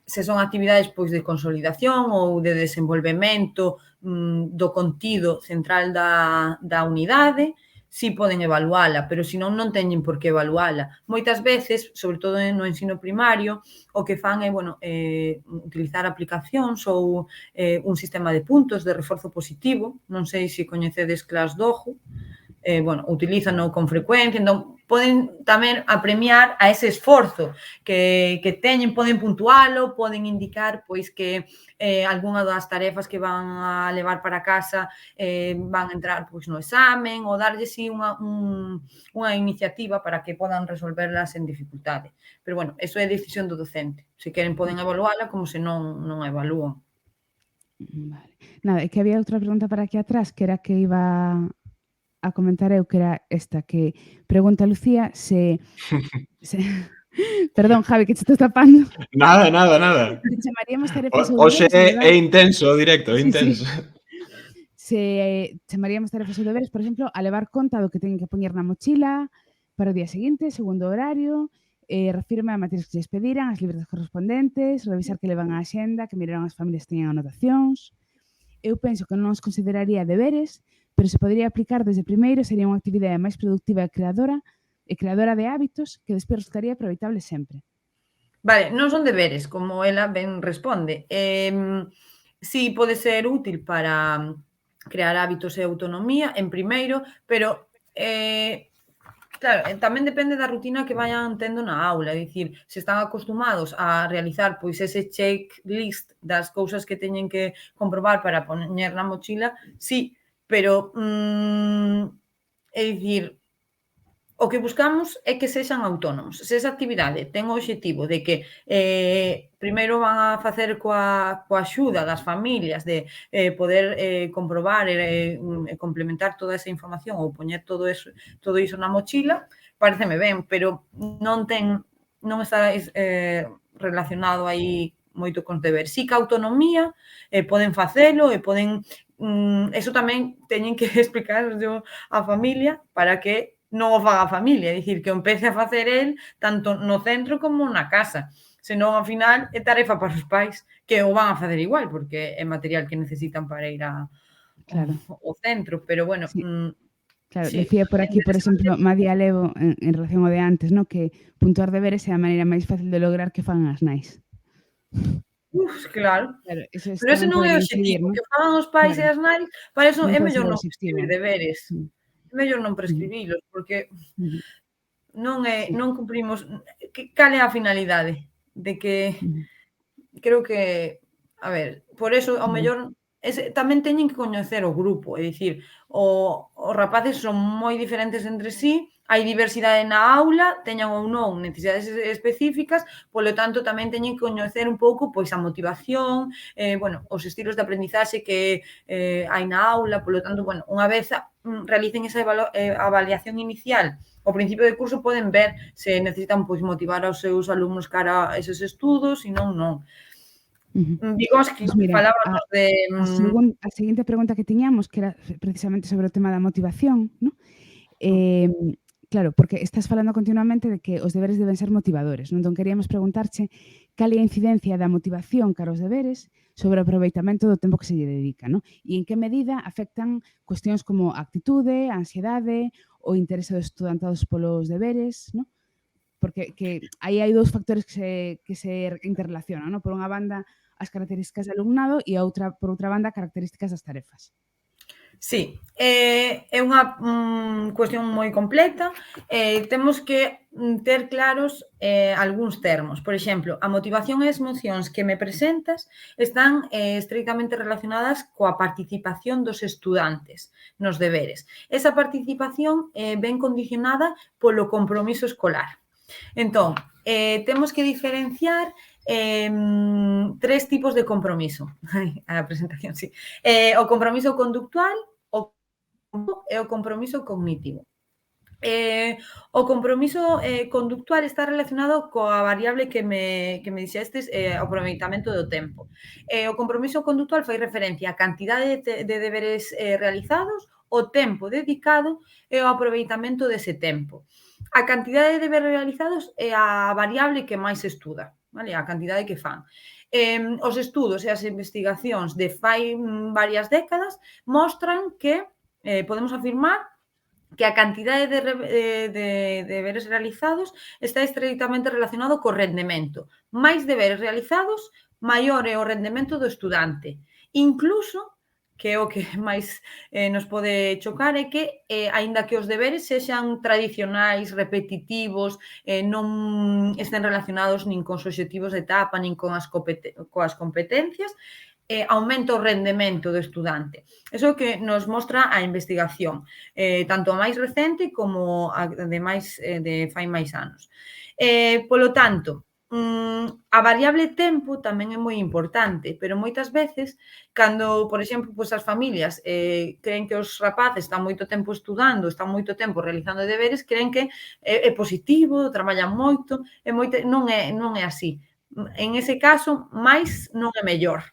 Se son actividades pois de consolidación ou de desenvolvemento do contido central da unidade, si poden evaluala, pero senón non teñen por que evaluala. Moitas veces, sobre todo no ensino primario, o que fan é, utilizar aplicacións ou un sistema de puntos de reforzo positivo. Non sei se coñecedes Clasdojo. Utilízano con frecuencia, entón poden tamén apremiar a ese esforzo que teñen, poden puntualo, poden indicar pois que algunha das tarefas que van a levar para casa van a entrar pois no examen, ou darlle unha iniciativa para que podan resolverlas en dificultade. Pero, eso é decisión do docente. Se queren poden evaluala, como se non a evalúan. Vale. Nada, é que había outra pregunta para aquí atrás, que era que iba a comentar eu, que era esta, que pregunta Lucía se perdón, Javi, que che estou tapando. Nada. Se chamaríamos tarefas ou Hoxe deberes, de é verdade? intenso o directo, é Sí. intenso. Se chamaríamos tarefas ou deberes, por exemplo, a levar conta do que teñen que poñer na mochila para o día seguinte, segundo horario, refirme a materias que lles pediran, as libretas correspondentes, revisar que levan a axenda, que miraran as familias que teñan anotacións. Eu penso que non os consideraría deberes, pero se podría aplicar desde primeiro, sería unha actividade máis productiva e creadora de hábitos que despois resultaría aproveitable sempre. Vale, non son deberes, como ela ben responde. Si pode ser útil para crear hábitos e autonomía, en primeiro, pero claro, tamén depende da rutina que vayan tendo na aula, é dicir, se están acostumados a realizar pois ese checklist das cousas que teñen que comprobar para poñer na mochila, sí, pero é dicir, o que buscamos é que sexan autónomos. Se esa actividade ten o obxectivo de que primeiro van a facer coa axuda das familias de poder comprobar e complementar toda esa información ou poñer todo iso na mochila, pareceme ben, pero non está relacionado aí moito con deber. Sí que a autonomía poden facelo e poden... Eso tamén teñen que explicarlo á familia para que non o faga a familia, é dicir, que o empece a facer el tanto no centro como na casa. Senón, ao final, é tarefa para os pais que o van a facer igual, porque é material que necesitan para ir ao centro, pero, bueno... Sí. Claro, sí, decía por aquí, por exemplo, Madia Levo, en relación ao de antes, ¿no? Que puntuar deberes é a maneira máis fácil de lograr que fagan as nais. Claro. Pero ese non é o obxectivo, que fagan os pais e as nais, para eso é mellor non prescribir deberes. É mellor non prescribilos, porque non cumprimos... Cal é a finalidade? De que... Creo que... A ver, por eso, ao mellor, tamén teñen que coñecer o grupo, é dicir, os rapaces son moi diferentes entre sí, hai diversidade na aula, teñan ou non necesidades específicas, polo tanto, tamén teñen que coñecer un pouco pois a motivación, os estilos de aprendizaxe que hai na aula, polo tanto, unha vez realicen esa avaliación inicial ao principio de curso, poden ver se necesitan pois motivar aos seus alumnos cara a eses estudos, e non. Vygotsky falábanos de... A seguinte pregunta que tiñamos, que era precisamente sobre o tema da motivación, ¿no? Claro, porque estás falando continuamente de que os deberes deben ser motivadores, non? Entón, queríamos preguntarche cal é a incidencia da motivación cara aos deberes sobre o aproveitamento do tempo que se lle dedica, non? E en que medida afectan cuestións como a actitude, a ansiedade, o interese dos estudantados polos deberes, non? Porque aí hai dous factores que se interrelacionan, non? Por unha banda, as características do alumnado e por outra banda, características das tarefas. Sí, é unha cuestión moi completa. Temos que ter claros algúns termos. Por exemplo, a motivación e as emocións que me presentas están estreitamente relacionadas coa participación dos estudantes nos deberes. Esa participación ven condicionada polo compromiso escolar. Entón, temos que diferenciar tres tipos de compromiso. A presentación, sí. O compromiso conductual, e o compromiso cognitivo. O compromiso conductual está relacionado coa variable que me dixestes, o aproveitamento do tempo. O compromiso conductual fai referencia á cantidade de deberes realizados, o tempo dedicado e o aproveitamento dese tempo. A cantidade de deberes realizados é a variable que máis se estuda, vale? A cantidade que fan. Os estudos e as investigacións de fai varias décadas mostran que podemos afirmar que a cantidade de deberes realizados está estreitamente relacionado co rendemento. Máis deberes realizados, maior é o rendemento do estudante. Incluso, que é o que máis nos pode chocar, é que, aínda que os deberes sexan tradicionais, repetitivos, non estén relacionados nin cos obxectivos de etapa, nin coas competencias, aumenta o rendemento do estudante. Iso é o que nos mostra a investigación, tanto a máis recente como a de fai máis anos. Polo tanto, a variable tempo tamén é moi importante, pero moitas veces, cando, por exemplo, pois as familias creen que os rapaces están moito tempo estudando, están moito tempo realizando deberes, creen que é positivo, traballan moito, non é así. En ese caso, máis non é mellor.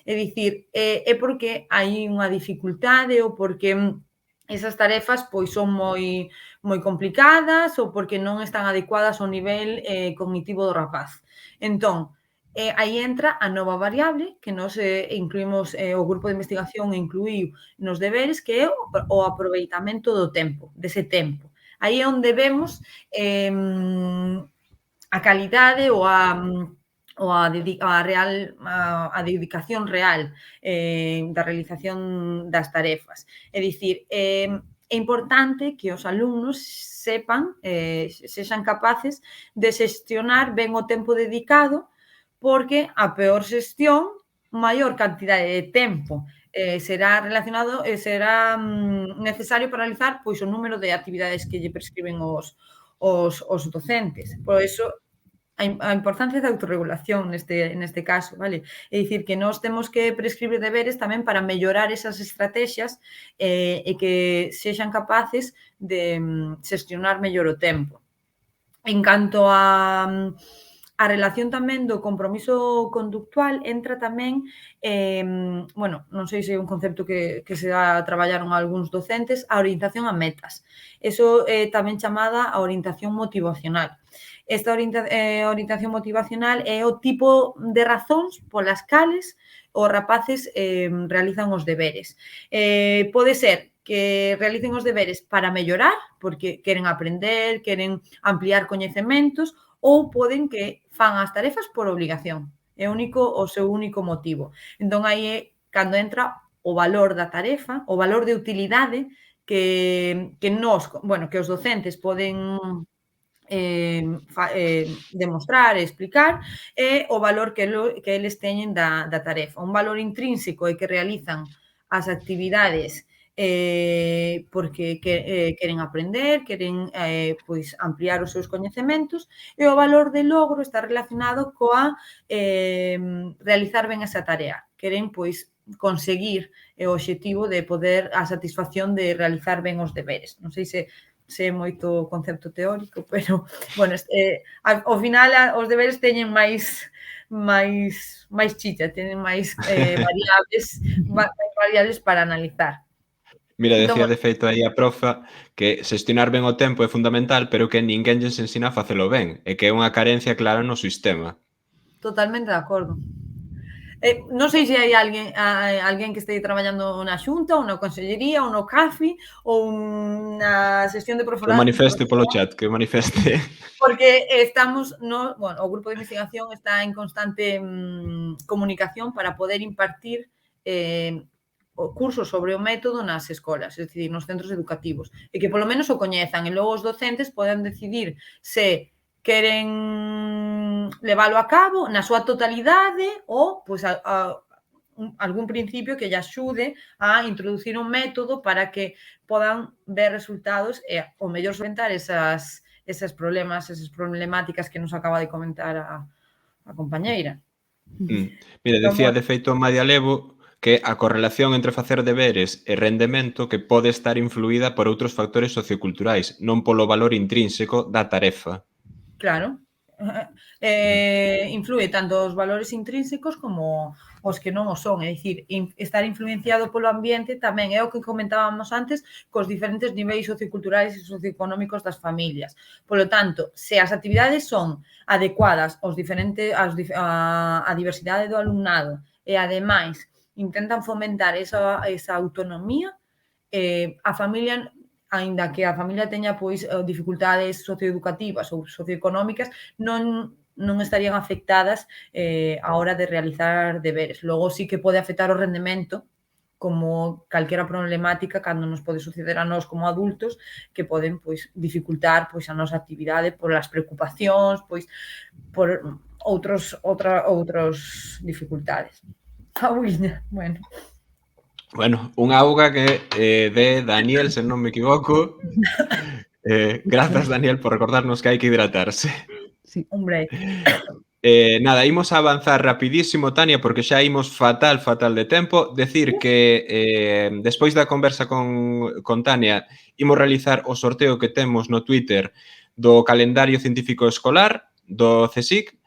É dicir, é porque hai unha dificultade ou porque esas tarefas pois son moi complicadas ou porque non están adecuadas ao nivel cognitivo do rapaz. Entón, aí entra a nova variable que nos incluímos, o grupo de investigación incluíu nos deberes, que é o aproveitamento do tempo, dese tempo. Aí é onde vemos a calidade ou a dedicación real da realización das tarefas. É dicir, é importante que os alumnos sepan, sexan capaces de xestionar ben o tempo dedicado, porque a peor xestión, maior cantidade de tempo será relacionado será necesario para realizar pois o número de actividades que lle prescriben os docentes. Por iso, a importancia da autorregulación neste caso, vale? É dicir, que nós temos que prescribir deberes tamén para mellorar esas estrategias e que sexan capaces de xestionar mellor o tempo. En canto a relación tamén do compromiso conductual, entra tamén, bueno, non sei se é un concepto que se traballaron algúns docentes, a orientación a metas. Eso é tamén chamada a orientación motivacional. Esta orientación motivacional é o tipo de razóns polas cales os rapaces realizan os deberes. Pode ser que realicen os deberes para mellorar, porque queren aprender, queren ampliar coñecementos, ou poden que fan as tarefas por obligación. É o seu único motivo. Entón, aí é cando entra o valor da tarefa, o valor de utilidade que os docentes poden demostrar e explicar é o valor que eles teñen da tarefa. Un valor intrínseco é que realizan as actividades porque queren aprender, queren pois ampliar os seus coñecementos, e o valor de logro está relacionado coa realizar ben esa tarea. Queren pois conseguir o obxectivo de poder a satisfacción de realizar ben os deberes. Non sei se é moito concepto teórico, pero, bueno, ao final os deberes teñen máis chicha, teñen máis variables para analizar. Mira, decía de feito aí a profa que xestionar ben o tempo é fundamental, pero que ninguén lles ensina a facelo ben, e que é unha carencia clara no sistema. Totalmente de acordo. Non sei se hai alguén que este traballando na Xunta ou na Consellería ou no CAFI ou na sesión de profesorado. Que manifeste polo chat, que manifeste. Porque estamos, o grupo de investigación está en constante comunicación para poder impartir cursos sobre o método nas escolas, é dicir, nos centros educativos, e que polo menos o coñezan, e logo os docentes poden decidir se queren leválo a cabo na súa totalidade ou pois, algún principio que lle axude a introducir un método para que podan ver resultados e o mellor solventar esas problemáticas que nos acaba de comentar a compañeira. Mira, decía de feito Madia Levo que a correlación entre facer deberes e rendemento que pode estar influída por outros factores socioculturais, non polo valor intrínseco da tarefa. Claro. Inflúe tanto os valores intrínsecos como os que non o son, é dicir, estar influenciado polo ambiente tamén é o que comentábamos antes cos diferentes niveis socioculturais e socioeconómicos das familias. Polo tanto, se as actividades son adecuadas a diversidade do alumnado e, ademais, intentan fomentar esa autonomía, a familia, aínda que a familia teña pois dificultades socioeducativas ou socioeconómicas, non estarían afectadas á hora de realizar deberes. Logo sí que pode afectar o rendemento, como calquera problemática cando nos pode suceder a nós como adultos, que poden pois dificultar pois a nosa actividade polas preocupacións, pois por outros dificultades. Auguiña, bueno. Bueno, unha auga que de Daniel, se non me equivoco. Grazas, Daniel, por recordarnos que hai que hidratarse. Sí. Hombre. Nada, imos a avanzar rapidísimo, Tania, porque xa imos fatal de tempo. Decir que despois da conversa con Tania imos realizar o sorteo que temos no Twitter do calendario científico escolar do CSIC,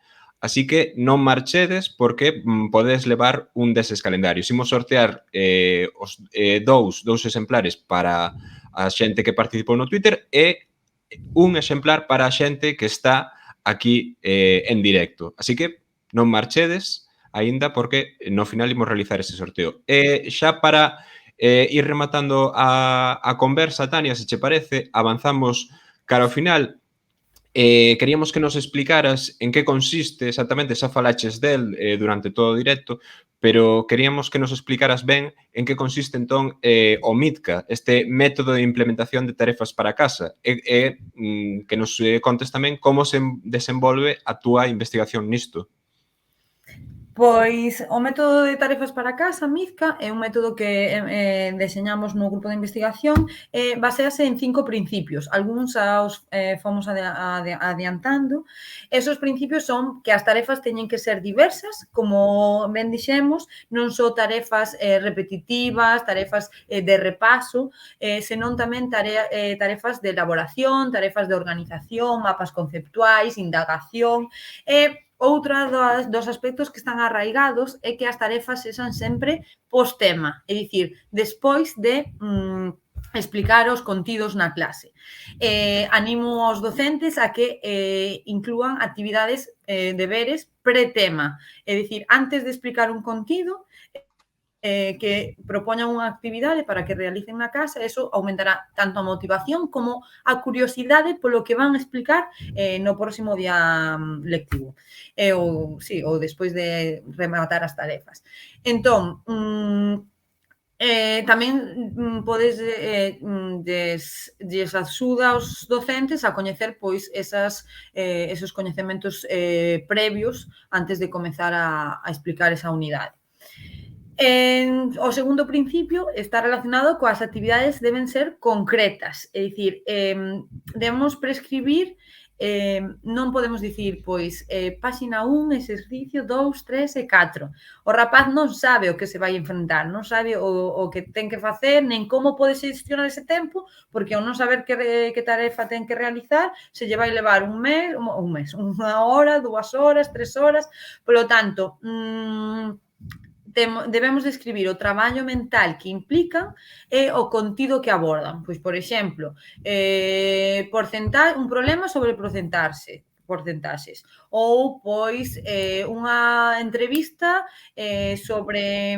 así que non marchedes porque podes levar un deses calendarios. Imos sortear dous exemplares para a xente que participou no Twitter e un exemplar para a xente que está aquí en directo. Así que non marchedes aínda porque no final imos realizar ese sorteo. Xa para ir rematando a conversa, Tania, se che parece, avanzamos cara ao final. Queríamos que nos explicaras en que consiste exactamente, xa falaches del durante todo o directo, pero queríamos que nos explicaras ben en que consiste entón o MITCA, este método de implementación de tarefas para casa, e que nos contes tamén como se desenvolve a túa investigación nisto. Pois o método de tarefas para casa, MITCA, é un método que deseñamos no grupo de investigación, basease en 5 principios. Algúns os fomos adiantando. Esos principios son que as tarefas teñen que ser diversas, como ben dixemos, non só tarefas repetitivas, tarefas de repaso, senón tamén tarefas de elaboración, tarefas de organización, mapas conceptuais, indagación, outro dos aspectos que están arraigados é que as tarefas sexan sempre post-tema, é dicir, despois de explicar os contidos na clase. Animo aos docentes a que inclúan actividades, deberes pre-tema, é dicir, antes de explicar un contido, que propoñan unha actividade para que realicen na casa, eso aumentará tanto a motivación como a curiosidade polo que van a explicar no próximo día lectivo, ou despois de rematar as tarefas. Entón, tamén podes lles axuda aos docentes a coñecer pois esos coñecementos previos antes de comezar a explicar esa unidade. O segundo principio está relacionado coas actividades deben ser concretas, é dicir, debemos prescribir, non podemos dicir, pois, páxina 1, exercicio 2, 3 e 4. O rapaz non sabe o que se vai enfrentar, non sabe o que ten que facer, nen como pode xestionar ese tempo, porque ao non saber que tarefa ten que realizar, se lle vai levar un mes, unha hora, 2 horas, 3 horas. Polo tanto, debemos describir o traballo mental que implican e o contido que abordan. Pois, por exemplo, un problema sobre porcentaxes, ou, pois, unha entrevista sobre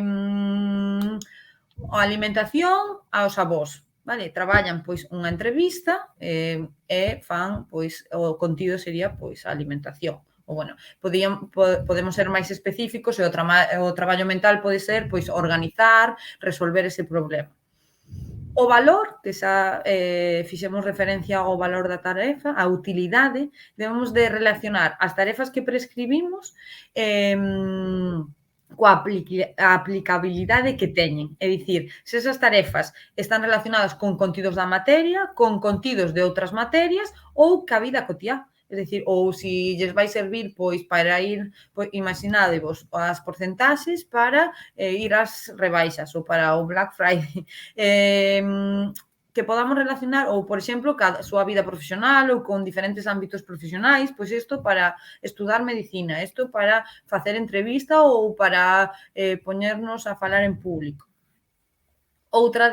a alimentación aos avós. Vale, traballan pois unha entrevista e fan, pois, o contido sería pois a alimentación. Ou, bueno, podemos ser máis específicos e o traballo mental pode ser pois organizar, resolver ese problema. O valor, que xa fixemos referencia ao valor da tarefa, a utilidade, debemos de relacionar as tarefas que prescribimos coa aplicabilidade que teñen. É dicir, se esas tarefas están relacionadas con contidos da materia, con contidos de outras materias ou ca vida cotiá. É dicir, ou se lles vai servir pois para ir, pois, imaginadevos as porcentaxes para ir ás rebaixas ou para o Black Friday. Que podamos relacionar, ou, por exemplo, ca súa vida profesional ou con diferentes ámbitos profesionais, pois isto para estudar medicina, isto para facer entrevista ou para poñernos a falar en público. Outra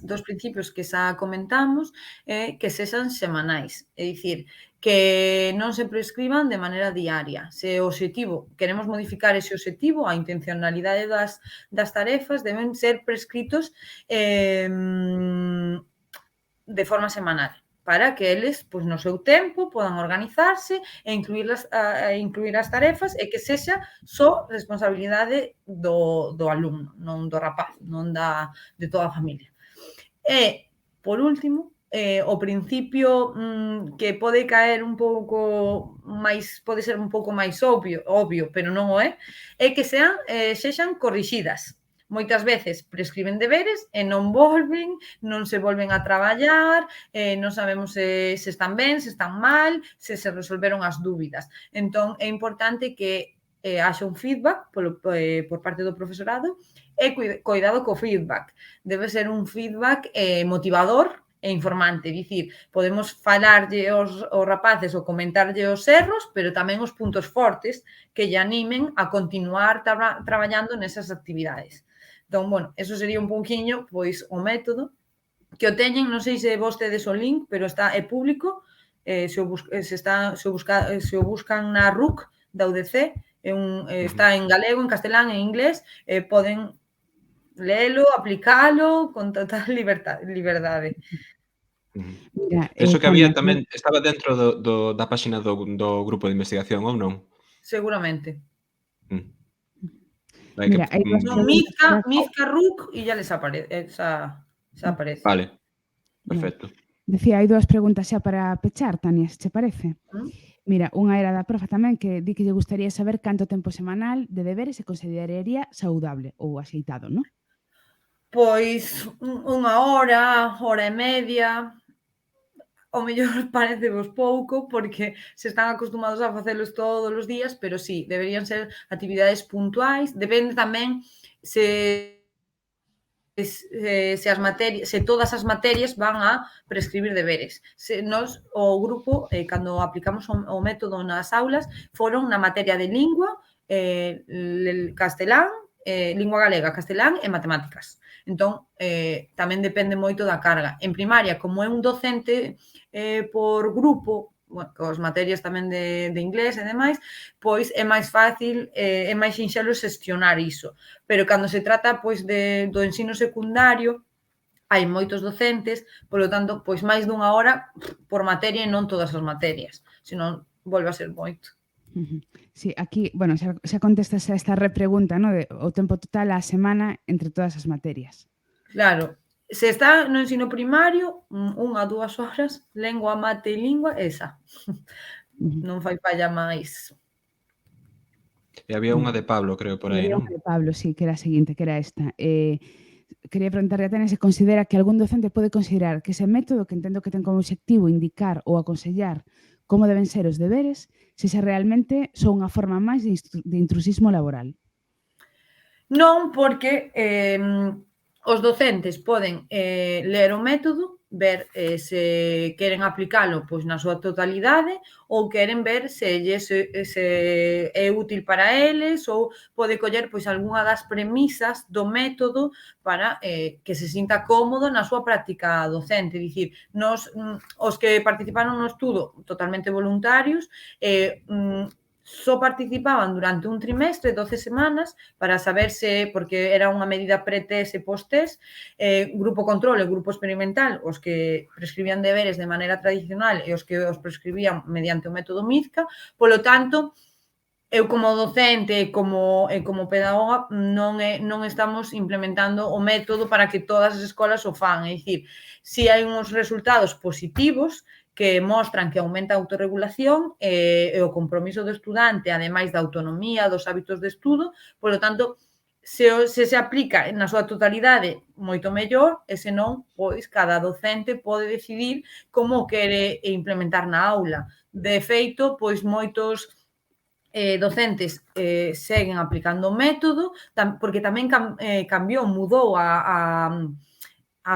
dos principios que xa comentamos é que sexan semanais, é dicir, que non se prescriban de maneira diaria. Se o obxectivo, queremos modificar ese obxectivo, a intencionalidade das tarefas deben ser prescritos de forma semanal, para que eles, pois, no seu tempo, podan organizarse e incluir as tarefas e que sexa só responsabilidade do alumno, non do rapaz, non de toda a familia. E, por último, o principio que pode caer un pouco máis, pode ser un pouco máis obvio, pero non o é que sexan corrixidas. Moitas veces prescriben deberes e non se volven a traballar, non sabemos se están ben, se están mal, se resolveron as dúbidas. Entón, é importante que haxa un feedback por parte do profesorado e cuidado co feedback. Debe ser un feedback motivador e informante, dicir, podemos falarlle aos rapaces ou comentarlle os erros, pero tamén os puntos fortes que lle animen a continuar traballando nesas actividades. Entón, bueno, eso sería un pouquiño, pois, o método que o teñen, non sei se vostedes o link, pero é público, se o buscan na RUC da UDC, está en galego, en castelán e en inglés, poden léelo, aplicalo con total liberdade. Mira, eso que había tamén estaba dentro da páxina do grupo de investigación, ou non? Seguramente. Mira, hai dúas preguntas. Mizca RUC e ya les aparece. Vale, perfecto. Decía, hai dúas preguntas xa para pechar, Tania, se che parece. Mira, unha era da profa tamén que di que lle gustaría saber canto tempo semanal de deberes se consideraría saudable ou axeitado, non? Pois unha hora e media. O mellor parecevos pouco porque se están acostumados a facelos todos os días, pero sí, deberían ser actividades puntuais. Depende tamén se todas as materias van a prescribir deberes. Se nós, o grupo, cando aplicamos o método nas aulas, foron na materia de lingua, castelán, lingua galega, castelán e matemáticas. Entón, tamén depende moito da carga. En primaria, como é un docente por grupo, bueno, as materias tamén de inglés e demais, pois é máis fácil, é máis sinxelo xestionar iso. Pero cando se trata pois do ensino secundario, hai moitos docentes, polo tanto, pois máis dunha hora por materia e non todas as materias, senón volve a ser moito. Sí, aquí, bueno, xa contestas a esta repregunta, ¿no? De o tempo total á semana entre todas as materias. Claro, se está no ensino primario, 1 a 2 horas, lengua, mate e lingua, esa. Non fai falla máis. E había unha de Pablo, creo, por aí, non? Había unha de Pablo, sí, que era a seguinte, que era esta. Quería preguntarle a Tania se considera que algún docente pode considerar que ese método, que entendo que ten como obxectivo indicar ou aconsellar como deben ser os deberes, se realmente son unha forma máis de intrusismo laboral. Non, porque os docentes poden ler o método, ver se queren aplicalo pois na súa totalidade ou queren ver se é útil para eles ou pode coller pois algunha das premisas do método para que se sinta cómodo na súa práctica docente. Dicir, os que participaron no estudo totalmente voluntarios, só participaban durante un trimestre, 12 semanas, para saber se, porque era unha medida pre-test e post-test, grupo control e grupo experimental, os que prescribían deberes de maneira tradicional e os que os prescribían mediante o método MIZCA. Polo tanto, eu como docente e como pedagoga non estamos implementando o método para que todas as escolas o fan. É dicir, si hai uns resultados positivos que mostran que aumenta a autorregulación e o compromiso do estudante, ademais da autonomía, dos hábitos de estudo, polo tanto, se aplica na súa totalidade, moito mellor, e se non, pois, cada docente pode decidir como quere implementar na aula. De feito, pois, moitos docentes seguen aplicando o método, porque tamén cambiou, mudou a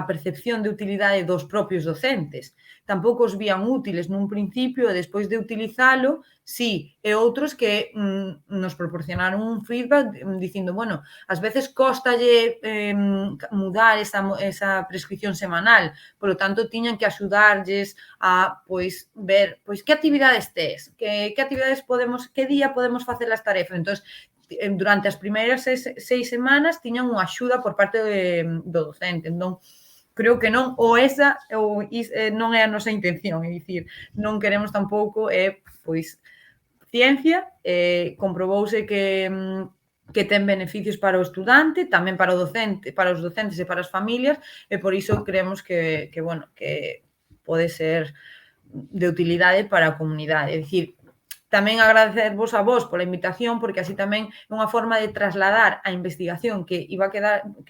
percepción de utilidade dos propios docentes. Tampouco os vían útiles nun principio e despois de utilizalo, sí, e outros que nos proporcionaron un feedback dicindo, bueno, ás veces costalle mudar esa prescripción semanal, polo tanto, tiñan que axudarlles a, pois, ver, pois, que actividades tes, que actividades que día podemos facer as tarefas. Entón, durante as primeiras 6 semanas tiñan unha axuda por parte do docente. Entón, creo que non, ou non é a nosa intención, é dicir, non queremos tampouco, pois, ciencia, comprobouse que ten beneficios para o estudante, tamén para o docente, para os docentes e para as familias, e por iso creemos que pode ser de utilidade para a comunidade. É dicir, tamén agradecervos a vos pola invitación, porque así tamén é unha forma de trasladar a investigación que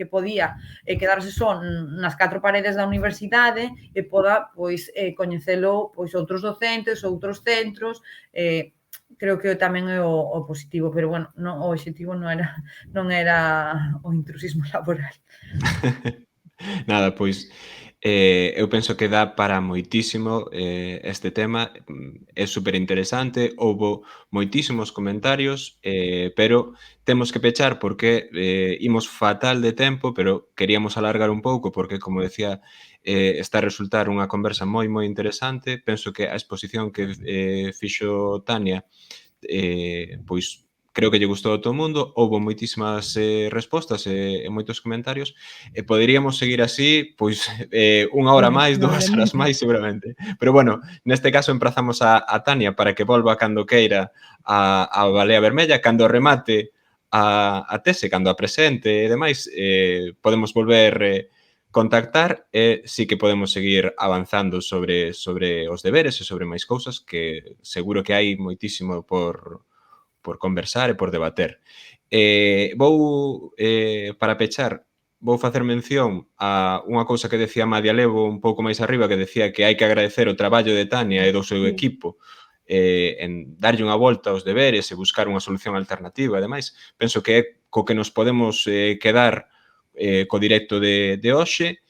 podía quedarse só nas 4 paredes da universidade e poda, pois, coñecelo, pois, outros docentes, outros centros. Creo que tamén é o positivo, pero, bueno, o obxectivo non era o intrusismo laboral. Nada, pois, eu penso que dá para moitísimo este tema, é superinteresante, houbo moitísimos comentarios, pero temos que pechar porque imos fatal de tempo, pero queríamos alargar un pouco porque, como decía, está a resultar unha conversa moi interesante. Penso que a exposición que fixo Tania, pois, creo que lle gustou a todo o mundo, houbo moitísimas respostas e moitos comentarios, e poderíamos seguir así, pois, unha hora máis, 2 horas máis, seguramente. Pero, bueno, neste caso emprazamos a Tania para que volva cando queira a Balea Vermella, cando remate a tese, cando a presente e demais, podemos volver contactar e sí que podemos seguir avanzando sobre os deberes e sobre máis cousas que seguro que hai moitísimo por conversar e por debater. Para pechar, vou facer mención a unha cousa que decía Madia Levo un pouco máis arriba, que decía que hai que agradecer o traballo de Tania e do seu equipo en darlle unha volta aos deberes e buscar unha solución alternativa. Ademais, penso que é co que nos podemos quedar co directo de hoxe.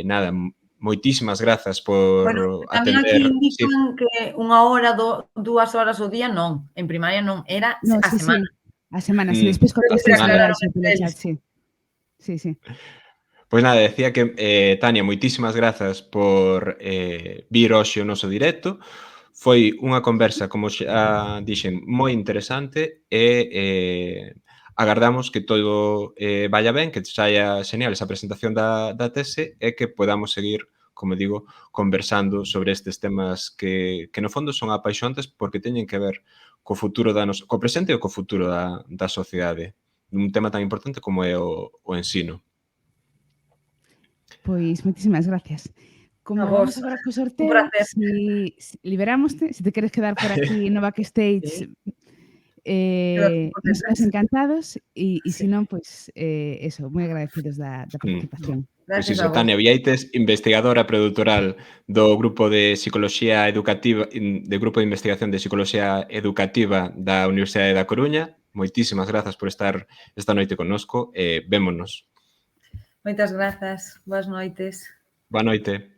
Nada, moitísimas grazas por tamén atender. Aquí indican que 1 hora, 2 horas ao día non, en primaria non, era a semana. A semana, sí, despois contestas polo chat, sí. Sí. Pois nada, decía que, Tania, moitísimas grazas por vir hoxe ao noso directo. Foi unha conversa, como xa dixen, moi interesante e agardamos que todo vaya ben, que saia genial esa presentación da tese e que podamos seguir, como digo, conversando sobre estes temas que no fondo son apaixonantes porque teñen que ver co futuro co presente e co futuro da sociedade. Un tema tan importante como é o ensino. Pois, moitísimas gracias. Como vamos agora co sorteo, liberámoste, se te queres quedar por aquí no backstage, nos encantados, e se non, pois, eso, moi agradecidos da participación. Pois iso, Tania Vieites, investigadora predoctoral do Grupo de Psicoloxía Educativa, do Grupo de Investigación de Psicoloxía Educativa da Universidade da Coruña. Moitísimas grazas por estar esta noite connosco e vémonos. Moitas grazas, boas noites. Boa noite.